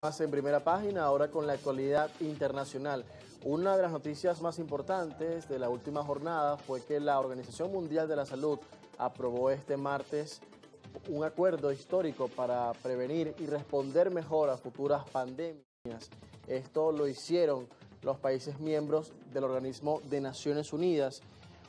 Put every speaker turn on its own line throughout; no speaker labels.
Más en primera página, ahora con la actualidad internacional. Una de las noticias más importantes de la última jornada fue que la Organización Mundial de la Salud aprobó este martes un acuerdo histórico para prevenir y responder mejor a futuras pandemias. Esto lo hicieron los países miembros del organismo de Naciones Unidas.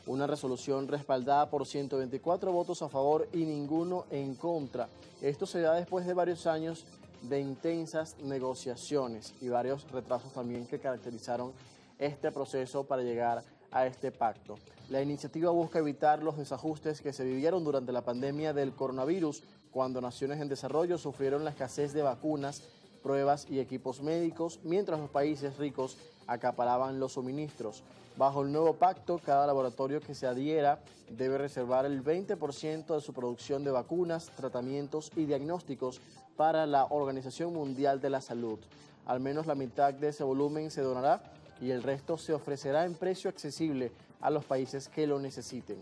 Una resolución respaldada por 124 votos a favor y ninguno en contra. Esto se da después de varios años de intensas negociaciones y varios retrasos también que caracterizaron este proceso para llegar a este pacto. La iniciativa busca evitar los desajustes que se vivieron durante la pandemia del coronavirus, cuando naciones en desarrollo sufrieron la escasez de vacunas, pruebas y equipos médicos, mientras los países ricos acaparaban los suministros. Bajo el nuevo pacto, cada laboratorio que se adhiera debe reservar el 20% de su producción de vacunas, tratamientos y diagnósticos para la Organización Mundial de la Salud. Al menos la mitad de ese volumen se donará y el resto se ofrecerá en precio accesible a los países que lo necesiten.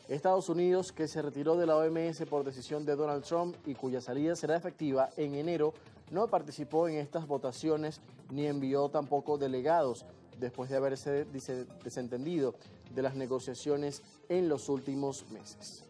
Estados Unidos, que se retiró de la OMS por decisión de Donald Trump y cuya salida será efectiva en enero, no participó en estas votaciones ni envió tampoco delegados, después de haberse desentendido de las negociaciones en los últimos meses.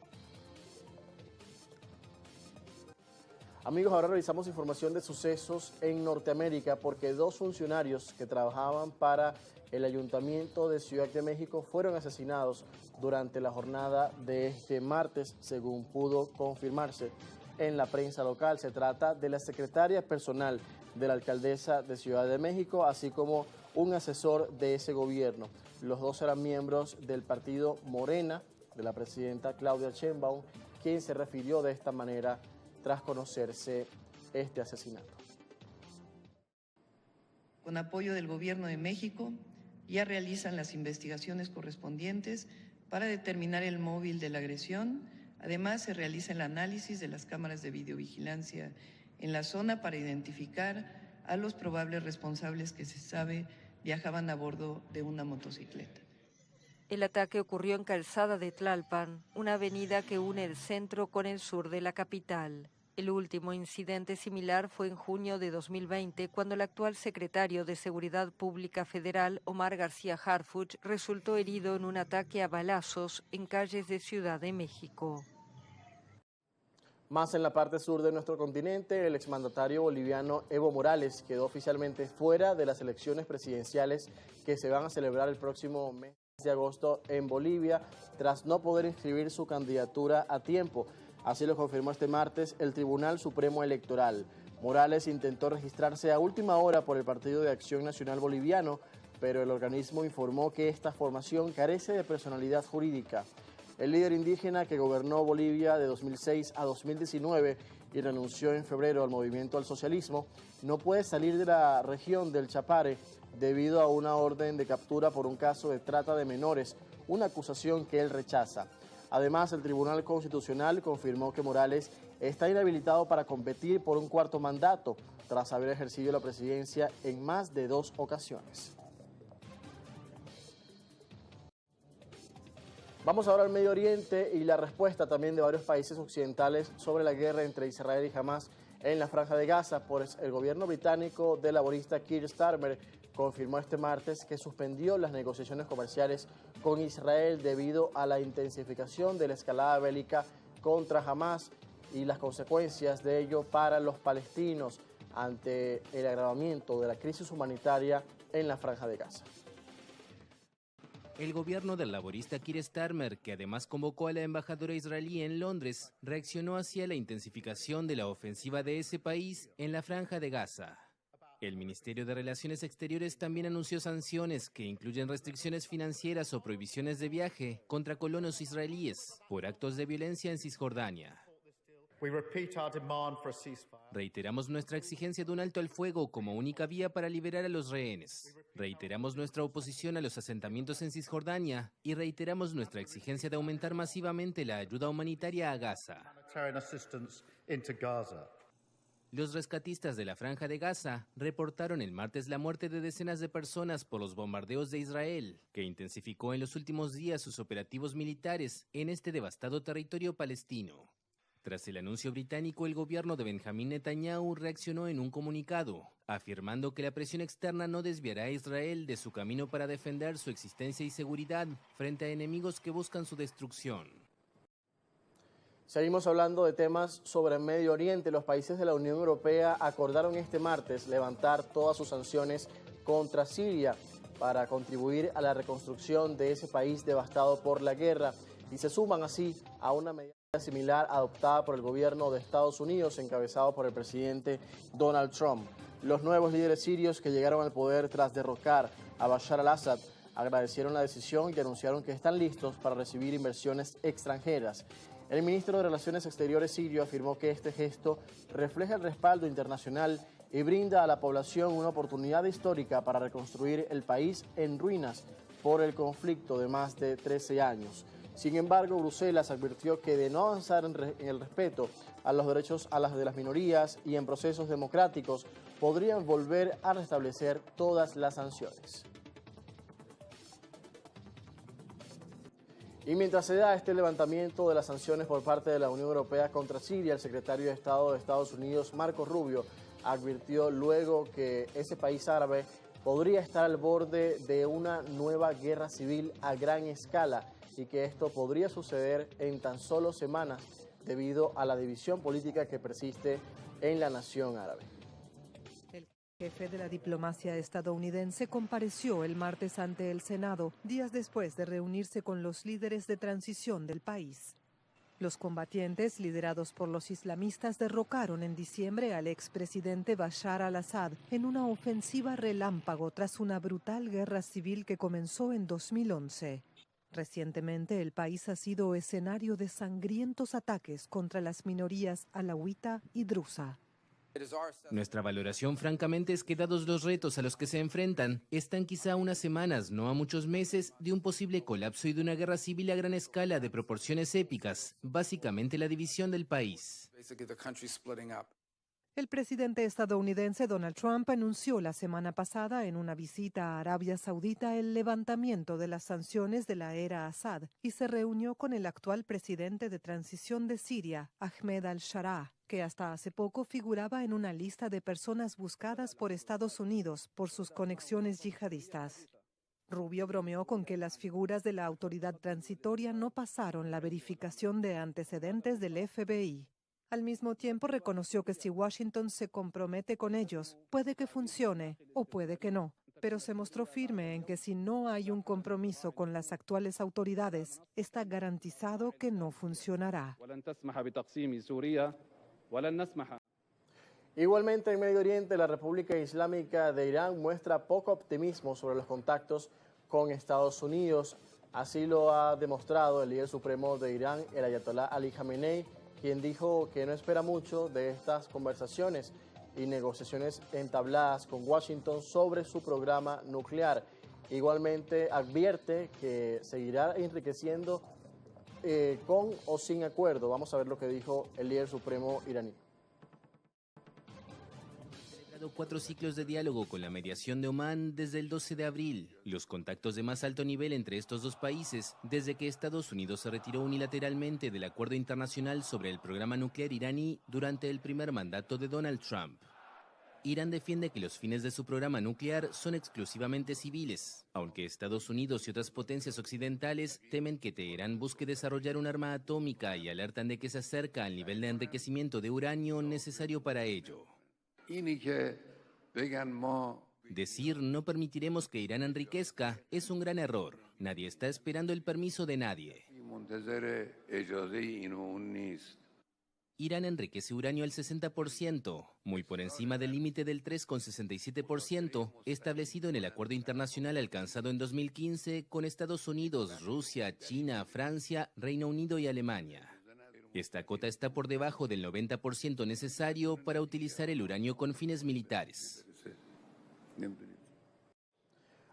Amigos, ahora revisamos información de sucesos en Norteamérica porque dos funcionarios que trabajaban para el Ayuntamiento de Ciudad de México fueron asesinados durante la jornada de este martes, según pudo confirmarse en la prensa local. Se trata de la secretaria personal de la alcaldesa de Ciudad de México, así como un asesor de ese gobierno. Los dos eran miembros del partido Morena, de la presidenta Claudia Sheinbaum, quien se refirió de esta manera tras conocerse este asesinato.
Con apoyo del Gobierno de México, ya realizan las investigaciones correspondientes para determinar el móvil de la agresión. Además, se realiza el análisis de las cámaras de videovigilancia en la zona para identificar a los probables responsables que se sabe viajaban a bordo de una motocicleta.
El ataque ocurrió en Calzada de Tlalpan, una avenida que une el centro con el sur de la capital. El último incidente similar fue en junio de 2020, cuando el actual secretario de Seguridad Pública Federal, Omar García Harfuch, resultó herido en un ataque a balazos en calles de Ciudad de México.
Más en la parte sur de nuestro continente, el exmandatario boliviano Evo Morales quedó oficialmente fuera de las elecciones presidenciales que se van a celebrar el próximo mes de agosto en Bolivia, tras no poder inscribir su candidatura a tiempo. Así lo confirmó este martes el Tribunal Supremo Electoral. Morales intentó registrarse a última hora por el Partido de Acción Nacional Boliviano, pero el organismo informó que esta formación carece de personalidad jurídica. El líder indígena que gobernó Bolivia de 2006 a 2019 y renunció en febrero al movimiento al socialismo, no puede salir de la región del Chapare debido a una orden de captura por un caso de trata de menores, una acusación que él rechaza. Además, el Tribunal Constitucional confirmó que Morales está inhabilitado para competir por un cuarto mandato, tras haber ejercido la presidencia en más de 2 ocasiones. Vamos ahora al Medio Oriente y la respuesta también de varios países occidentales sobre la guerra entre Israel y Hamas en la Franja de Gaza. Pues el gobierno británico del laborista Keir Starmer confirmó este martes que suspendió las negociaciones comerciales con Israel debido a la intensificación de la escalada bélica contra Hamas y las consecuencias de ello para los palestinos ante el agravamiento de la crisis humanitaria en la Franja de Gaza.
El gobierno del laborista Keir Starmer, que además convocó a la embajadora israelí en Londres, reaccionó hacia la intensificación de la ofensiva de ese país en la Franja de Gaza. El Ministerio de Relaciones Exteriores también anunció sanciones que incluyen restricciones financieras o prohibiciones de viaje contra colonos israelíes por actos de violencia en Cisjordania. Reiteramos nuestra exigencia de un alto al fuego como única vía para liberar a los rehenes. Reiteramos nuestra oposición a los asentamientos en Cisjordania y reiteramos nuestra exigencia de aumentar masivamente la ayuda humanitaria a Gaza. Los rescatistas de la Franja de Gaza reportaron el martes la muerte de decenas de personas por los bombardeos de Israel, que intensificó en los últimos días sus operativos militares en este devastado territorio palestino. Tras el anuncio británico, el gobierno de Benjamín Netanyahu reaccionó en un comunicado, afirmando que la presión externa no desviará a Israel de su camino para defender su existencia y seguridad frente a enemigos que buscan su destrucción.
Seguimos hablando de temas sobre el Medio Oriente. Los países de la Unión Europea acordaron este martes levantar todas sus sanciones contra Siria para contribuir a la reconstrucción de ese país devastado por la guerra y se suman así a una medida similar adoptada por el gobierno de Estados Unidos encabezado por el presidente Donald Trump. Los nuevos líderes sirios que llegaron al poder tras derrocar a Bashar al-Assad agradecieron la decisión y anunciaron que están listos para recibir inversiones extranjeras. El ministro de Relaciones Exteriores sirio afirmó que este gesto refleja el respaldo internacional y brinda a la población una oportunidad histórica para reconstruir el país en ruinas por el conflicto de más de 13 años. Sin embargo, Bruselas advirtió que de no avanzar en el respeto a los derechos de las minorías y en procesos democráticos, podrían volver a restablecer todas las sanciones. Y mientras se da este levantamiento de las sanciones por parte de la Unión Europea contra Siria, el secretario de Estado de Estados Unidos, Marco Rubio, advirtió luego que ese país árabe podría estar al borde de una nueva guerra civil a gran escala y que esto podría suceder en tan solo semanas debido a la división política que persiste en la nación árabe.
El jefe de la diplomacia estadounidense compareció el martes ante el Senado, días después de reunirse con los líderes de transición del país. Los combatientes, liderados por los islamistas, derrocaron en diciembre al expresidente Bashar al-Assad en una ofensiva relámpago tras una brutal guerra civil que comenzó en 2011. Recientemente, el país ha sido escenario de sangrientos ataques contra las minorías alauita y drusa.
Nuestra valoración francamente es que dados los retos a los que se enfrentan, están quizá a unas semanas, no a muchos meses, de un posible colapso y de una guerra civil a gran escala de proporciones épicas, básicamente la división del país.
El presidente estadounidense Donald Trump anunció la semana pasada en una visita a Arabia Saudita el levantamiento de las sanciones de la era Assad y se reunió con el actual presidente de transición de Siria, Ahmed al-Sharaa, que hasta hace poco figuraba en una lista de personas buscadas por Estados Unidos por sus conexiones yihadistas. Rubio bromeó con que las figuras de la autoridad transitoria no pasaron la verificación de antecedentes del FBI. Al mismo tiempo reconoció que si Washington se compromete con ellos, puede que funcione o puede que no, pero se mostró firme en que si no hay un compromiso con las actuales autoridades, está garantizado que no funcionará.
Igualmente en Medio Oriente, la República Islámica de Irán muestra poco optimismo sobre los contactos con Estados Unidos. Así lo ha demostrado el líder supremo de Irán, el Ayatolá Ali Khamenei, quien dijo que no espera mucho de estas conversaciones y negociaciones entabladas con Washington sobre su programa nuclear. Igualmente advierte que seguirá enriqueciendo con o sin acuerdo. Vamos a ver lo que dijo el líder supremo iraní.
4 ciclos de diálogo con la mediación de Omán desde el 12 de abril. Los contactos de más alto nivel entre estos dos países desde que Estados Unidos se retiró unilateralmente del acuerdo internacional sobre el programa nuclear iraní durante el primer mandato de Donald Trump. Irán defiende que los fines de su programa nuclear son exclusivamente civiles, aunque Estados Unidos y otras potencias occidentales temen que Teherán busque desarrollar un arma atómica y alertan de que se acerca al nivel de enriquecimiento de uranio necesario para ello. Decir no permitiremos que Irán enriquezca es un gran error. Nadie está esperando el permiso de nadie. Irán enriquece uranio al 60%, muy por encima del límite del 3,67% establecido en el acuerdo internacional alcanzado en 2015 con Estados Unidos, Rusia, China, Francia, Reino Unido y Alemania. Esta cota está por debajo del 90% necesario para utilizar el uranio con fines militares.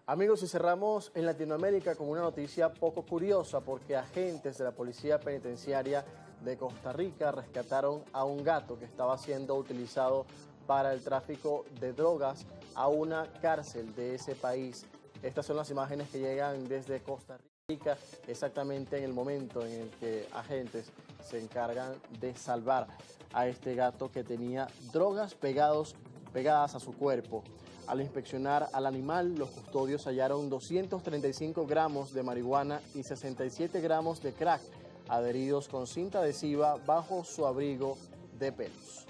Amigos, y cerramos en Latinoamérica con una noticia poco curiosa porque agentes de la Policía Penitenciaria de Costa Rica rescataron a un gato que estaba siendo utilizado para el tráfico de drogas a una cárcel de ese país. Estas son las imágenes que llegan desde Costa Rica, exactamente en el momento en el que agentes se encargan de salvar a este gato que tenía drogas pegadas a su cuerpo. Al inspeccionar al animal, los custodios hallaron 235 gramos de marihuana y 67 gramos de crack adheridos con cinta adhesiva bajo su abrigo de pelos.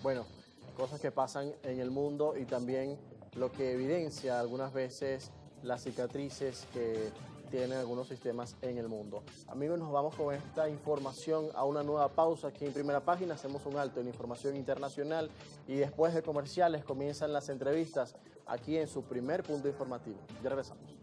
Bueno, cosas que pasan en el mundo y también lo que evidencia algunas veces las cicatrices que tienen algunos sistemas en el mundo. Amigos, nos vamos con esta información a una nueva pausa aquí en Primera Página. Hacemos un alto en información internacional y después de comerciales comienzan las entrevistas aquí en su primer punto informativo. Ya regresamos.